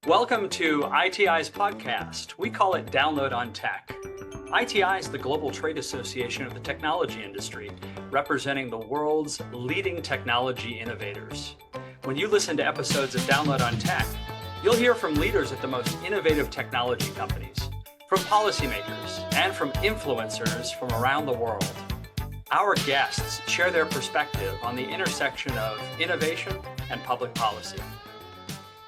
Welcome to ITI's podcast. We call it Download on Tech. ITI is the global trade association of the technology industry, representing the world's leading technology innovators. When you listen to episodes of Download on Tech, you'll hear from leaders at the most innovative technology companies, from policymakers, and from influencers from around the world. Our guests share their perspective on the intersection of innovation and public policy.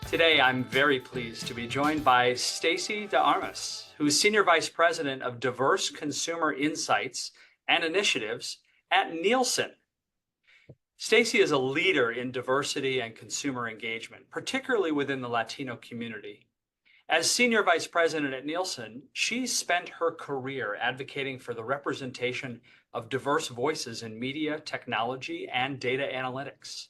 Today, I'm very pleased to be joined by Stacie Armas, who's Senior Vice President of Diverse Consumer Insights and Initiatives at Nielsen. Stacie is a leader in diversity and consumer engagement, particularly within the Latino community. As Senior Vice President at Nielsen, she's spent her career advocating for the representation of diverse voices in media, technology, and data analytics.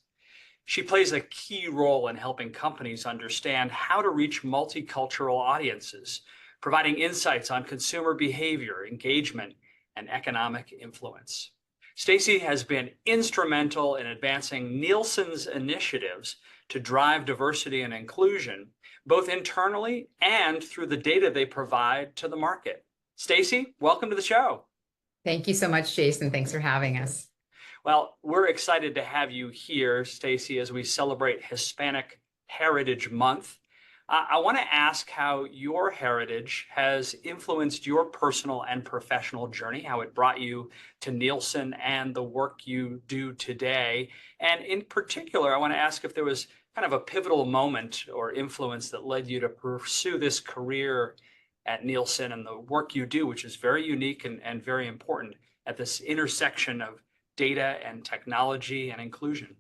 She plays a key role in helping companies understand how to reach multicultural audiences, providing insights on consumer behavior, engagement, and economic influence. Stacie has been instrumental in advancing Nielsen's initiatives to drive diversity and inclusion, both internally and through the data they provide to the market. Stacie, welcome to the show. Thank you so much, Jason. Thanks for having us. Well, we're excited to have you here, Stacie, as we celebrate Hispanic Heritage Month. I want to ask how your heritage has influenced your personal and professional journey, how it brought you to Nielsen and the work you do today. And in particular, I want to ask if there was kind of a pivotal moment or influence that led you to pursue this career at Nielsen and the work you do, which is very unique and very important at this intersection of data and technology and inclusion.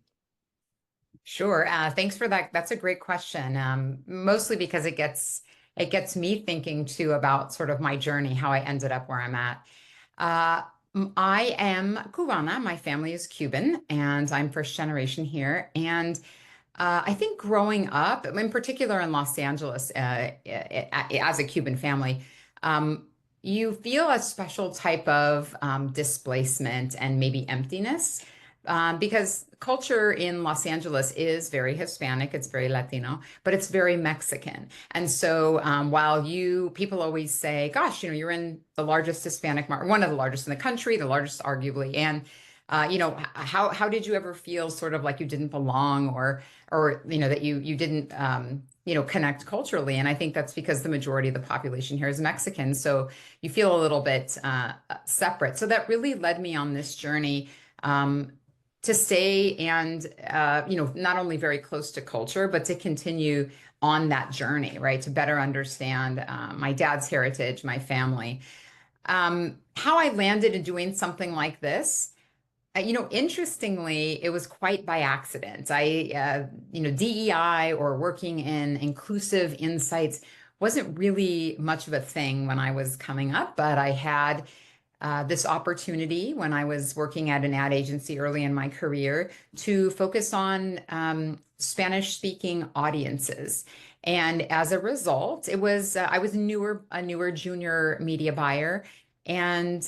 Sure. Thanks for that. That's a great question. Mostly because it gets me thinking too about sort of my journey, how I ended up where I'm at. I am Cubana. My family is Cuban, and I'm first generation here. And I think growing up, in particular in Los Angeles, as a Cuban family, you feel a special type of displacement and maybe emptiness because culture in Los Angeles is very Hispanic, it's very Latino, but it's very Mexican. And so while people always say, gosh, you're in the largest Hispanic market, one of the largest in the country, the largest arguably, and how did you ever feel sort of like you didn't belong or that you didn't connect culturally? And I think that's because the majority of the population here is Mexican. So you feel a little bit separate. So that really led me on this journey to stay and, not only very close to culture, but to continue on that journey, right? To better understand my dad's heritage, my family. How I landed in doing something like this, interestingly, it was quite by accident. DEI or working in inclusive insights wasn't really much of a thing when I was coming up, but I had this opportunity when I was working at an ad agency early in my career to focus on Spanish-speaking audiences. And as a result, I was a newer junior media buyer. And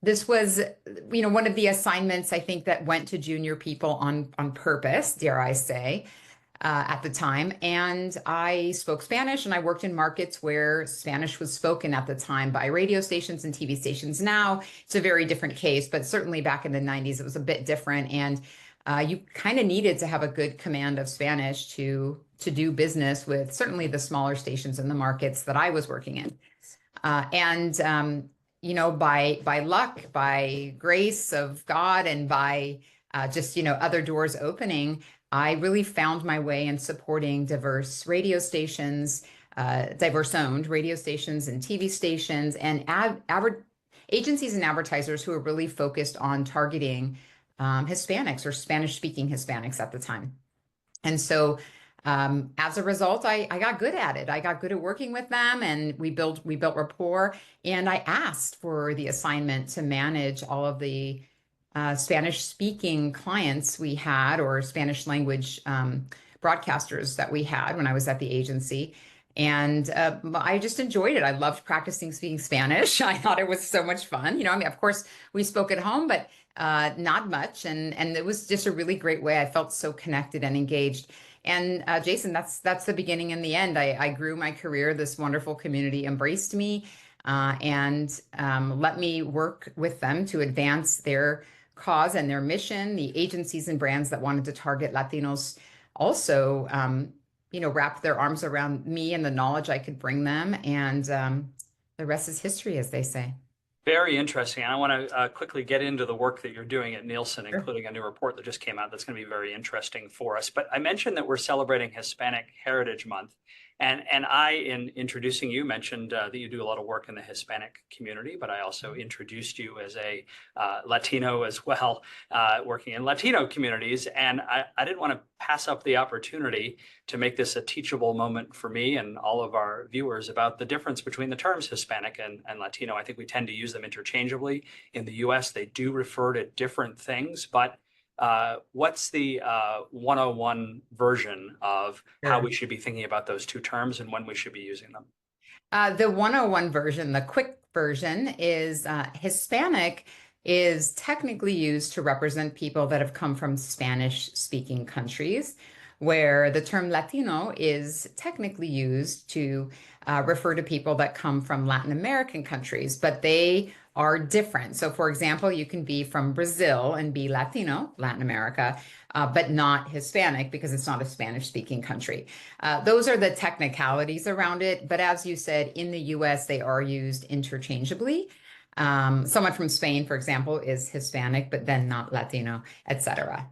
this was, one of the assignments I think that went to junior people on purpose, dare I say, at the time. And I spoke Spanish, and I worked in markets where Spanish was spoken at the time by radio stations and TV stations. Now it's a very different case, but certainly back in the 90s, it was a bit different. And you kind of needed to have a good command of Spanish to do business with certainly the smaller stations in the markets that I was working in. By luck, by grace of God, and by other doors opening, I really found my way in supporting diverse radio stations, diverse-owned radio stations and TV stations, and agencies and advertisers who are really focused on targeting Hispanics or Spanish-speaking Hispanics at the time. And so as a result, I got good at it. I got good at working with them, and we built rapport. And I asked for the assignment to manage all of the Spanish-speaking clients we had, or Spanish language broadcasters that we had when I was at the agency. And I just enjoyed it. I loved practicing speaking Spanish. I thought it was so much fun. Of course, we spoke at home, but not much. And it was just a really great way. I felt so connected and engaged. And Jason, that's the beginning and the end. I grew my career. This wonderful community embraced me and let me work with them to advance their cause and their mission. The agencies and brands that wanted to target Latinos also, wrapped their arms around me and the knowledge I could bring them. And the rest is history, as they say. Very interesting. And I want to quickly get into the work that you're doing at Nielsen, Sure. including a new report that just came out that's going to be very interesting for us. But I mentioned that we're celebrating Hispanic Heritage Month. And I, in introducing you, mentioned that you do a lot of work in the Hispanic community, but I also introduced you as a Latino as well, working in Latino communities. And I didn't want to pass up the opportunity to make this a teachable moment for me and all of our viewers about the difference between the terms Hispanic and Latino. I think we tend to use them interchangeably. In the US, they do refer to different things, but what's the 101 version of how we Sure. should be thinking about those two terms and when we should be using them? The 101 version, the quick version, is Hispanic is technically used to represent people that have come from Spanish-speaking countries, where the term Latino is technically used to refer to people that come from Latin American countries, but they are different. So, for example, you can be from Brazil and be Latino, Latin America, but not Hispanic because it's not a Spanish-speaking country. Those are the technicalities around it. But as you said, in the US, they are used interchangeably. Someone from Spain, for example, is Hispanic, but then not Latino, etc.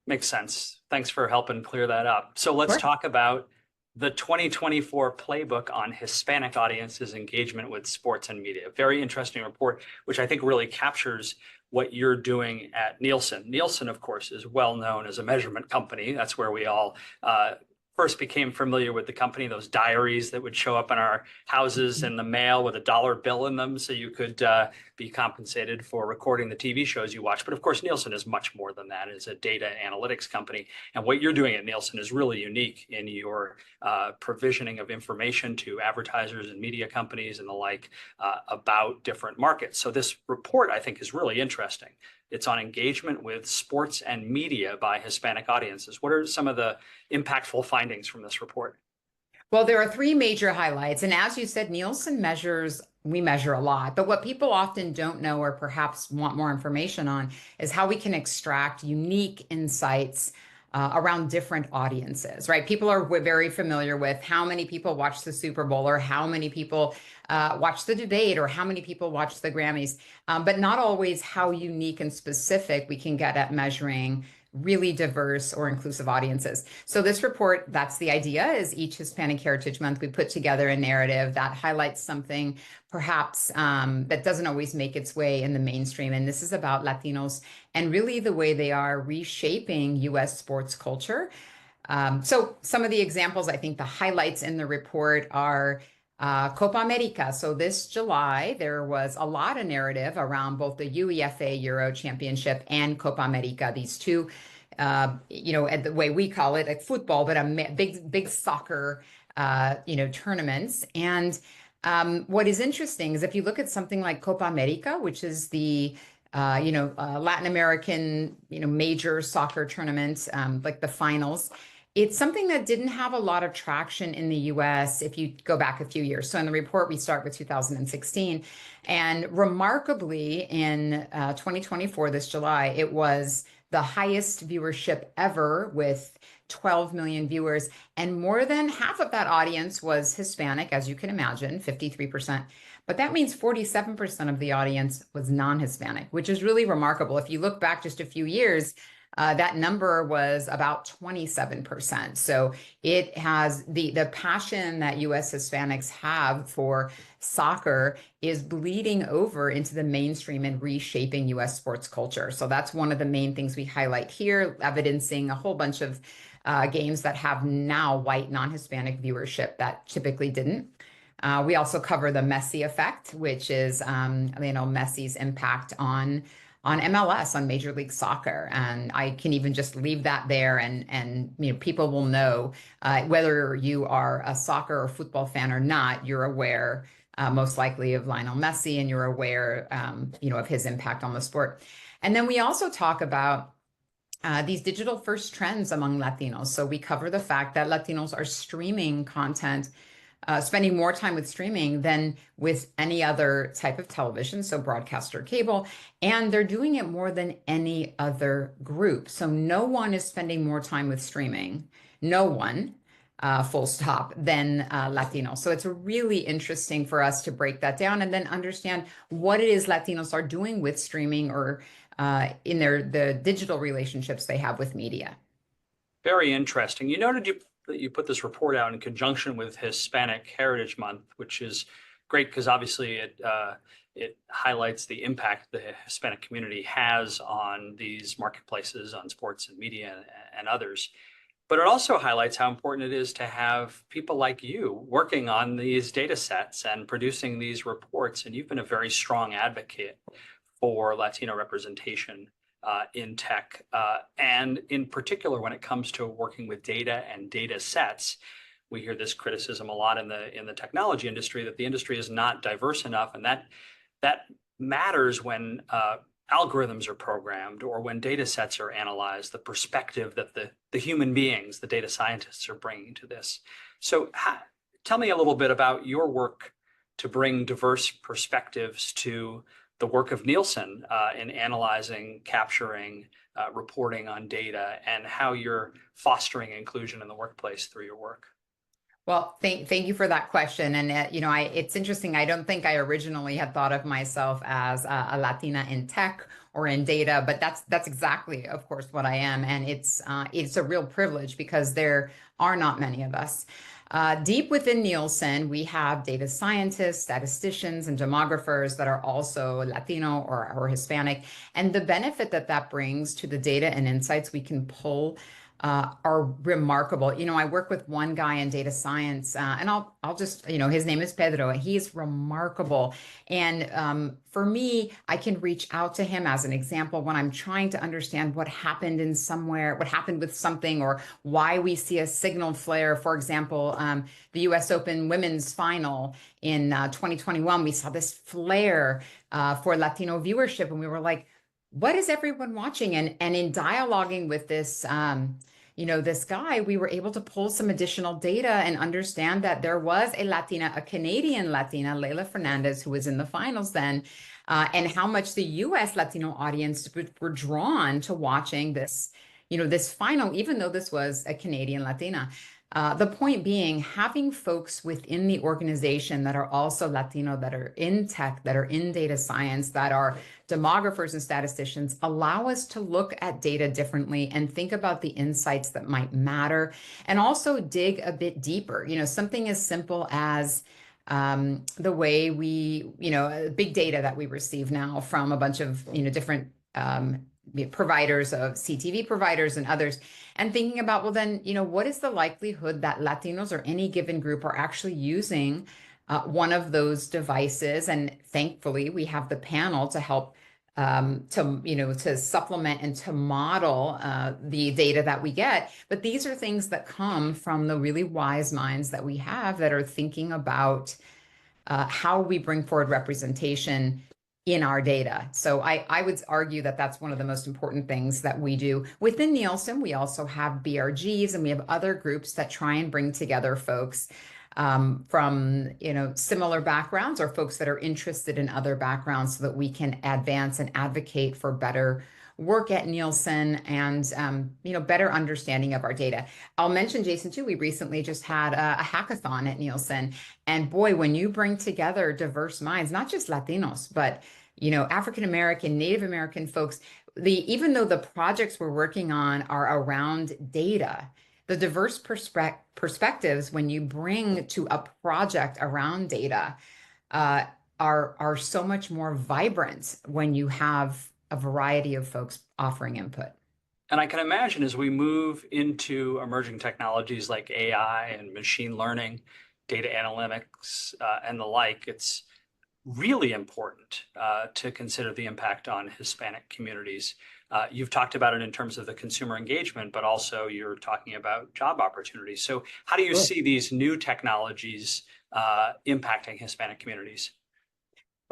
Makes sense. Thanks for helping clear that up. So let's Sure. talk about the 2024 playbook on Hispanic audiences' engagement with sports and media. Very interesting report, which I think really captures what you're doing at Nielsen. Nielsen, of course, is well known as a measurement company. That's where we all first became familiar with the company, those diaries that would show up in our houses in the mail with a dollar bill in them so you could be compensated for recording the TV shows you watch. But of course, Nielsen is much more than that. It's a data analytics company. And what you're doing at Nielsen is really unique in your provisioning of information to advertisers and media companies and the like about different markets. So this report, I think, is really interesting. It's on engagement with sports and media by Hispanic audiences. What are some of the impactful findings from this report? Well, there are three major highlights. And as you said, we measure a lot. But what people often don't know or perhaps want more information on is how we can extract unique insights around different audiences, right? People are very familiar with how many people watch the Super Bowl or how many people watch the debate or how many people watch the Grammys, but not always how unique and specific we can get at measuring really diverse or inclusive audiences. So this report, that's the idea, is each Hispanic Heritage Month, we put together a narrative that highlights something perhaps that doesn't always make its way in the mainstream. And this is about Latinos and really the way they are reshaping US sports culture. So some of the examples, I think the highlights in the report are Copa America. So this July, there was a lot of narrative around both the UEFA Euro Championship and Copa America, these two, the way we call it, like football, but a big soccer, tournaments. And what is interesting is if you look at something like Copa America, which is the Latin American, major soccer tournament, like the finals. It's something that didn't have a lot of traction in the US if you go back a few years. So in the report, we start with 2016. And remarkably, in 2024, this July, it was the highest viewership ever with 12 million viewers. And more than half of that audience was Hispanic, as you can imagine, 53%. But that means 47% of the audience was non-Hispanic, which is really remarkable. If you look back just a few years, that number was about 27%. So it has the passion that US Hispanics have for soccer is bleeding over into the mainstream and reshaping US sports culture. So that's one of the main things we highlight here, evidencing a whole bunch of games that have now white non-Hispanic viewership that typically didn't. We also cover the Messi effect, which is Messi's impact on MLS, on Major League Soccer. And I can even just leave that there and people will know whether you are a soccer or football fan or not, you're aware most likely of Lionel Messi and you're aware of his impact on the sport. And then we also talk about these digital first trends among Latinos. So we cover the fact that Latinos are streaming content, spending more time with streaming than with any other type of television, so broadcast or cable, and they're doing it more than any other group. So no one is spending more time with streaming, no one, full stop, than Latinos. So it's really interesting for us to break that down and then understand what it is Latinos are doing with streaming or in the digital relationships they have with media. Very interesting. You noted that you put this report out in conjunction with Hispanic Heritage Month, which is great because obviously it highlights the impact the Hispanic community has on these marketplaces, on sports and media and others. But it also highlights how important it is to have people like you working on these data sets and producing these reports. And you've been a very strong advocate for Latino representation in tech, and in particular when it comes to working with data and data sets. We hear this criticism a lot in the technology industry, that the industry is not diverse enough, and that matters when algorithms are programmed or when data sets are analyzed, the perspective that the human beings, the data scientists, are bringing to this. So tell me a little bit about your work to bring diverse perspectives to the work of Nielsen in analyzing, capturing, reporting on data, and how you're fostering inclusion in the workplace through your work. Well, thank you for that question. And it's interesting. I don't think I originally had thought of myself as a Latina in tech or in data, but that's exactly, of course, what I am. And it's a real privilege because there are not many of us. Deep within Nielsen, we have data scientists, statisticians, and demographers that are also Latino or Hispanic. And the benefit that brings to the data and insights we can pull are remarkable. I work with one guy in data science, and I'll just, his name is Pedro, and he's remarkable. And for me, I can reach out to him as an example when I'm trying to understand what happened what happened with something, or why we see a signal flare. For example, the US Open women's final in 2021, we saw this flare for Latino viewership, and we were like, what is everyone watching? And in dialoguing with this, this guy, we were able to pull some additional data and understand that there was a Canadian Latina, Leila Fernandez, who was in the finals then, and how much the US Latino audience were drawn to watching this, this final, even though this was a Canadian Latina. The point being, having folks within the organization that are also Latino, that are in tech, that are in data science, that are demographers and statisticians, allow us to look at data differently and think about the insights that might matter, and also dig a bit deeper. Something as simple as the way we, big data that we receive now from a bunch of, different providers of CTV providers and others, and thinking about, well, then, what is the likelihood that Latinos or any given group are actually using one of those devices? And thankfully, we have the panel to help to supplement and to model the data that we get. But these are things that come from the really wise minds that we have that are thinking about how we bring forward representation in our data. So I would argue that that's one of the most important things that we do. Within Nielsen, we also have BRGs, and we have other groups that try and bring together folks from similar backgrounds, or folks that are interested in other backgrounds, so that we can advance and advocate for better work at Nielsen and better understanding of our data. I'll mention, Jason, too, we recently just had a hackathon at Nielsen, and boy, when you bring together diverse minds, not just Latinos, but African American, Native American folks, even though the projects we're working on are around data, the diverse perspectives when you bring to a project around data are so much more vibrant when you have a variety of folks offering input. And I can imagine as we move into emerging technologies like AI and machine learning, data analytics, and the like, it's really important to consider the impact on Hispanic communities. You've talked about it in terms of the consumer engagement, but also you're talking about job opportunities. So how do you see these new technologies impacting Hispanic communities?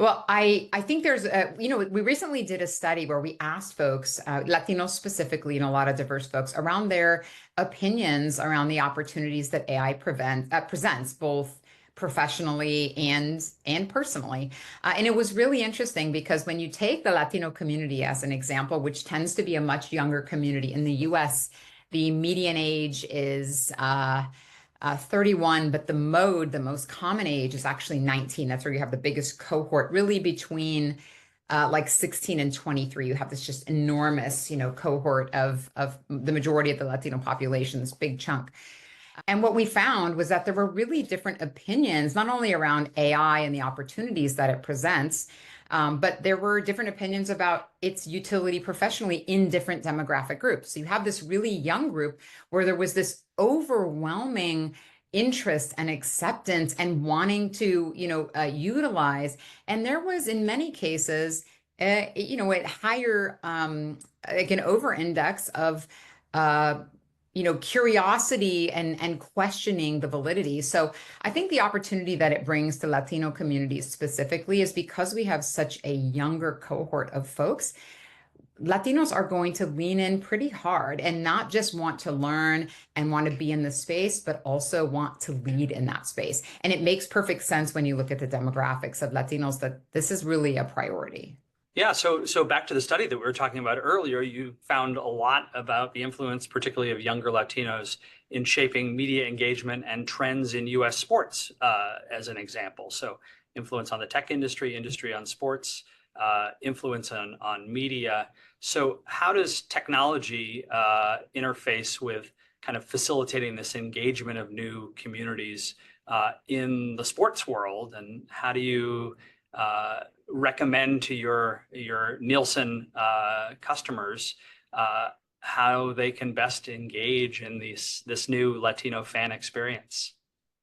Well, I think there's a, we recently did a study where we asked folks, Latinos specifically, and a lot of diverse folks around their opinions around the opportunities that AI presents both professionally and personally. And it was really interesting because when you take the Latino community as an example, which tends to be a much younger community in the US, the median age is 31, but the most common age is actually 19. That's where you have the biggest cohort, really between like 16 and 23. You have this just enormous, cohort of the majority of the Latino population, this big chunk. And what we found was that there were really different opinions, not only around AI and the opportunities that it presents, but there were different opinions about its utility professionally in different demographic groups. So you have this really young group where there was this overwhelming interest and acceptance and wanting to, utilize. And there was, in many cases, a higher, like an over index of, curiosity and questioning the validity. So I think the opportunity that it brings to Latino communities specifically is because we have such a younger cohort of folks. Latinos are going to lean in pretty hard and not just want to learn and want to be in the space, but also want to lead in that space. And it makes perfect sense when you look at the demographics of Latinos that this is really a priority. Yeah, so back to the study that we were talking about earlier, you found a lot about the influence, particularly of younger Latinos, in shaping media engagement and trends in U.S. sports, as an example. So influence on the tech industry, industry on sports, influence on media. So how does technology interface with kind of facilitating this engagement of new communities in the sports world? And how do you recommend to your Nielsen customers how they can best engage in this new Latino fan experience?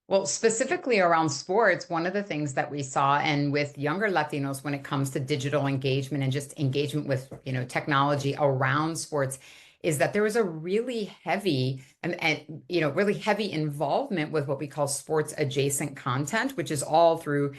Well, specifically around sports, one of the things that we saw, and with younger Latinos, when it comes to digital engagement and just engagement with, technology around sports, is that there was a really heavy and really heavy involvement with what we call sports adjacent content, which is all through,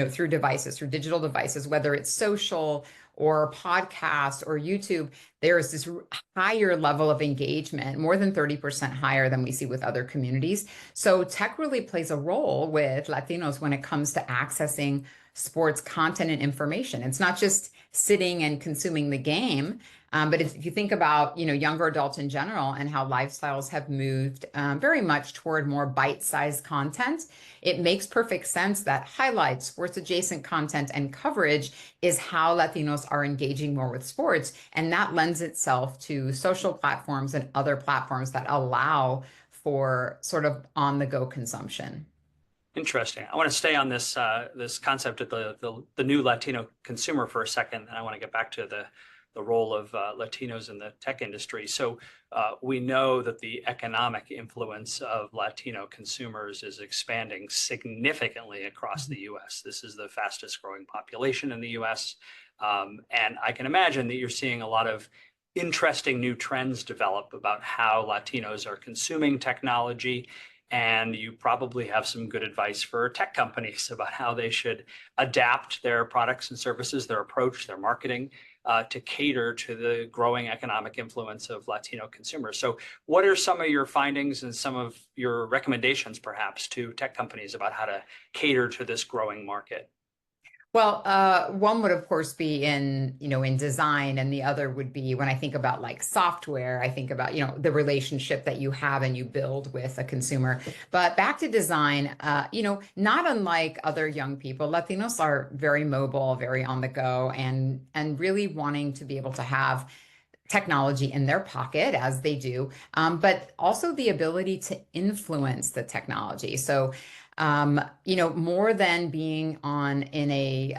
through devices, through digital devices, whether it's social or podcast or YouTube. There is this higher level of engagement, more than 30% higher than we see with other communities. So tech really plays a role with Latinos when it comes to accessing sports content and information. It's not just sitting and consuming the game, but if you think about, younger adults in general and how lifestyles have moved very much toward more bite-sized content, it makes perfect sense that highlights, sports adjacent content and coverage is how Latinos are engaging more with sports. And that lends itself to social platforms and other platforms that allow for sort of on-the-go consumption. Interesting. I want to stay on this this concept of the new Latino consumer for a second, and I want to get back to the role of Latinos in the tech industry. So we know that the economic influence of Latino consumers is expanding significantly across the U.S. This is the fastest growing population in the U.S. And I can imagine that you're seeing a lot of interesting new trends develop about how Latinos are consuming technology. And you probably have some good advice for tech companies about how they should adapt their products and services, their approach, their marketing, to cater to the growing economic influence of Latino consumers. So what are some of your findings and some of your recommendations, perhaps, to tech companies about how to cater to this growing market? Well, one would of course be in design, and the other would be when I think about like software, I think about, the relationship that you have and you build with a consumer. But back to design, not unlike other young people, Latinos are very mobile, very on the go, and really wanting to be able to have technology in their pocket as they do, but also the ability to influence the technology. So more than being on in a,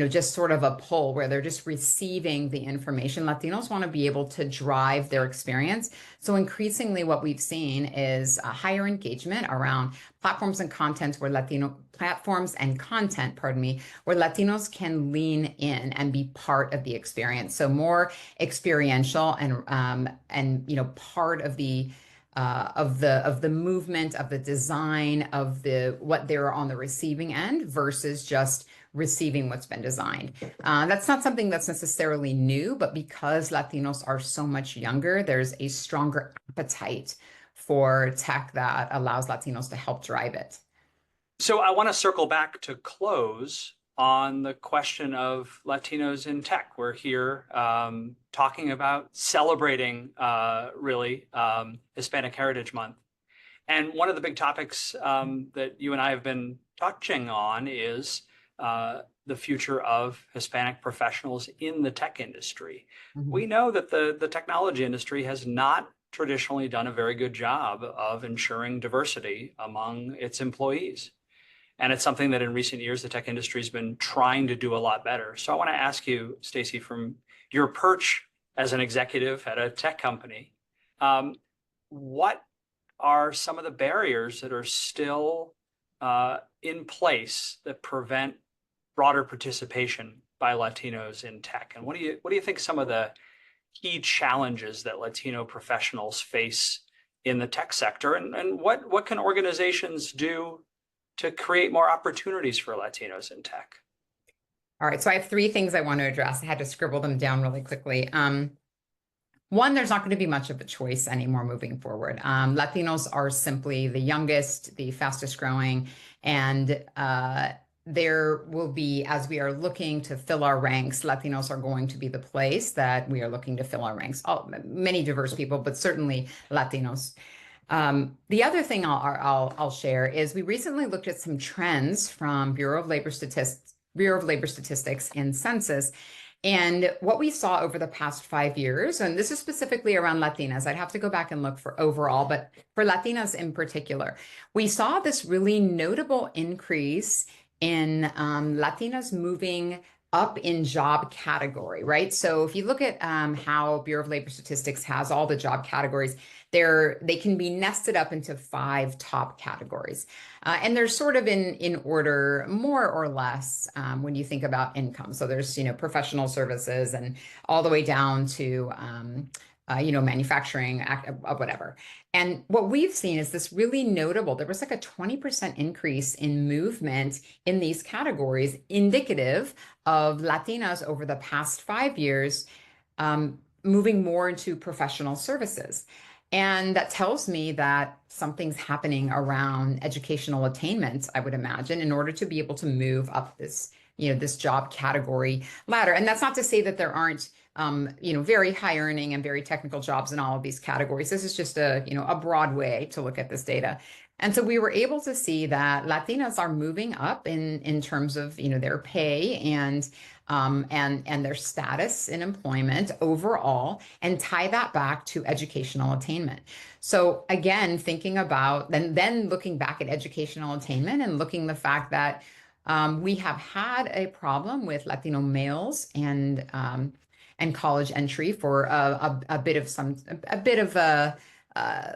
just sort of a pull where they're just receiving the information, Latinos want to be able to drive their experience. So increasingly what we've seen is a higher engagement around platforms and content where where Latinos can lean in and be part of the experience. So more experiential and part of the of the movement, of the design, of the what they're on the receiving end versus just receiving what's been designed. That's not something that's necessarily new, but because Latinos are so much younger, there's a stronger appetite for tech that allows Latinos to help drive it. So I want to circle back to close on the question of Latinos in tech. We're here talking about celebrating really Hispanic Heritage Month. And one of the big topics that you and I have been touching on is the future of Hispanic professionals in the tech industry. Mhm. We know that the technology industry has not traditionally done a very good job of ensuring diversity among its employees. And it's something that in recent years, the tech industry has been trying to do a lot better. So I want to ask you, Stacie, from your perch as an executive at a tech company, what are some of the barriers that are still in place that prevent broader participation by Latinos in tech? And what do you think some of the key challenges that Latino professionals face in the tech sector, and what can organizations do to create more opportunities for Latinos in tech? All right, so I have three things I want to address. I had to scribble them down really quickly. One, there's not going to be much of a choice anymore moving forward. Latinos are simply the youngest, the fastest growing, and there will be, as we are looking to fill our ranks, Latinos are going to be the place that we are looking to fill our ranks. Many diverse people, but certainly Latinos. The other thing I'll share is we recently looked at some trends from Bureau of Labor Statistics and Census. And what we saw over the past 5 years, and this is specifically around Latinas, I'd have to go back and look for overall, but for Latinas in particular, we saw this really notable increase in Latinas moving up in job category, right? So if you look at how Bureau of Labor Statistics has all the job categories, they can be nested up into 5 top categories. And they're sort of in order, more or less, when you think about income. So there's, professional services and all the way down to, manufacturing, whatever. And what we've seen is this really notable, there was like a 20% increase in movement in these categories, indicative of Latinas over the past 5 years, moving more into professional services. And that tells me that something's happening around educational attainment, I would imagine, in order to be able to move up this, this job category ladder. And that's not to say that there aren't, very high earning and very technical jobs in all of these categories. This is just a broad way to look at this data. And so we were able to see that Latinas are moving up in terms of, their pay and their status in employment overall, and tie that back to educational attainment. So again, thinking about then looking back at educational attainment and looking the fact that we have had a problem with Latino males and college entry for a bit of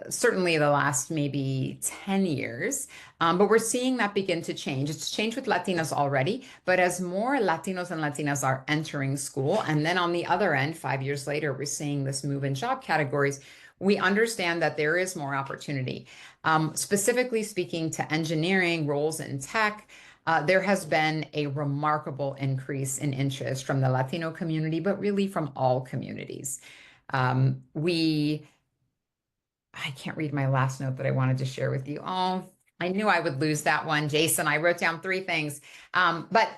certainly the last maybe 10 years. But we're seeing that begin to change. It's changed with Latinos already, but as more Latinos and Latinas are entering school, and then on the other end, 5 years later, we're seeing this move in job categories, we understand that there is more opportunity. Specifically speaking to engineering roles in tech, there has been a remarkable increase in interest from the Latino community, but really from all communities. I can't read my last note that I wanted to share with you. Oh, I knew I would lose that one, Jason. I wrote down 3 things. But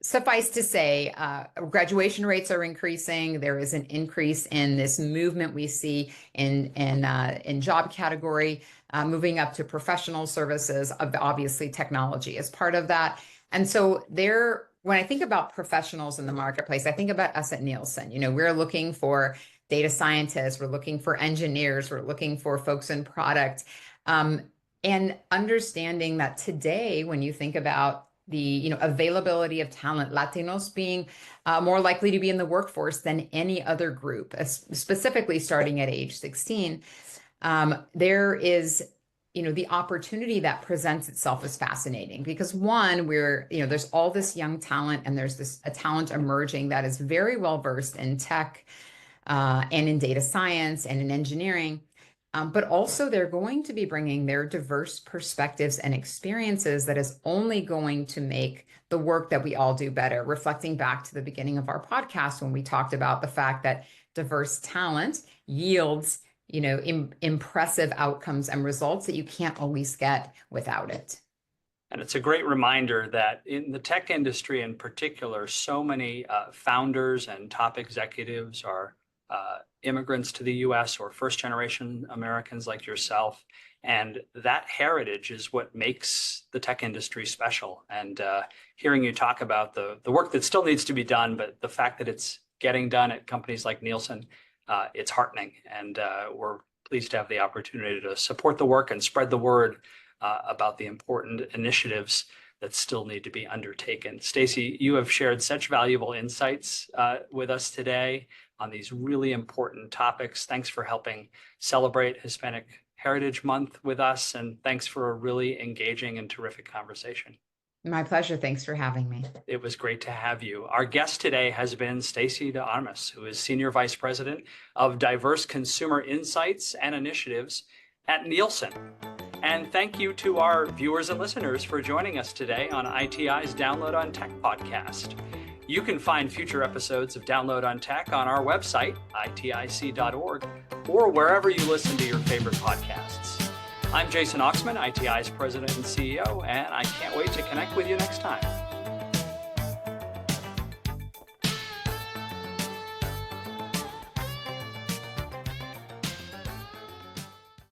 suffice to say, graduation rates are increasing. There is an increase in this movement we see in job category, moving up to professional services. Obviously, technology is part of that. And so when I think about professionals in the marketplace, I think about us at Nielsen. We're looking for data scientists, we're looking for engineers, we're looking for folks in product, and understanding that today, when you think about the availability of talent, Latinos being more likely to be in the workforce than any other group, specifically starting at age 16, there is the opportunity that presents itself as fascinating because one, there's all this young talent and there's a talent emerging that is very well versed in tech and in data science and in engineering. but also they're going to be bringing their diverse perspectives and experiences that is only going to make the work that we all do better. Reflecting back to the beginning of our podcast when we talked about the fact that diverse talent yields, impressive outcomes and results that you can't always get without it. And it's a great reminder that in the tech industry in particular, so many founders and top executives are immigrants to the US or first generation Americans like yourself. And that heritage is what makes the tech industry special. And hearing you talk about the work that still needs to be done, but the fact that it's getting done at companies like Nielsen, it's heartening. And we're pleased to have the opportunity to support the work and spread the word about the important initiatives that still need to be undertaken. Stacie, you have shared such valuable insights with us today on these really important topics. Thanks for helping celebrate Hispanic Heritage Month with us, and thanks for a really engaging and terrific conversation. My pleasure. Thanks for having me. It was great to have you. Our guest today has been Stacie de Armas, who is Senior Vice President of Diverse Consumer Insights and Initiatives at Nielsen. And thank you to our viewers and listeners for joining us today on ITI's Download on Tech podcast. You can find future episodes of Download on Tech on our website, itic.org, or wherever you listen to your favorite podcasts. I'm Jason Oxman, ITI's President and CEO, and I can't wait to connect with you next time.